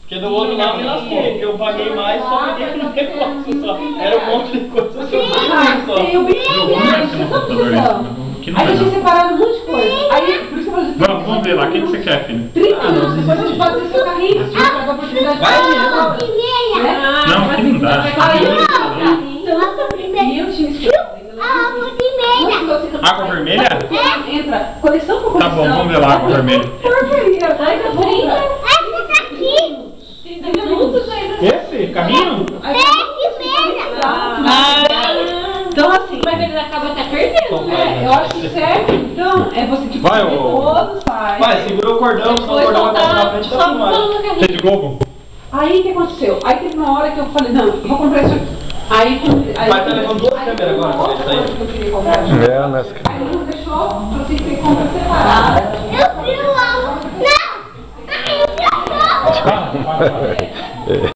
Porque do outro lado me lasquei, porque eu paguei mais só peguei no negócio só. Era um monte de coisa só. Tem o aí a gente separado um monte de coisa. Aí, por isso que eu falei. Vamos ver lá, o que você quer, filho? 30 minutos depois a gente pode fazer seu carrinho. Vai dar oportunidade. Vai mesmo. Não, aqui não dá. Água vermelha? Entra. Coleção por coleção. Tá bom, vamos ver lá, água vermelha. Porcaria. Vai pra frente. Esse? Carrinho? Então assim. Mas ele acaba até perdendo. Eu acho que certo. Então, é você tipo. Vai, todo sai. Vai, segura o cordão, senão o cordão vai passar na frente da filmagem. Rede Globo? Aí o que aconteceu? Aí teve uma hora que eu falei, não, eu vou comprar isso aqui. Aí Vai estar levando duas câmeras agora pra isso aí. eu queria comprar. É, nessa. Aí ele não deixou, você tem que comprar separada. Eu fui lá. Não! Ai, eu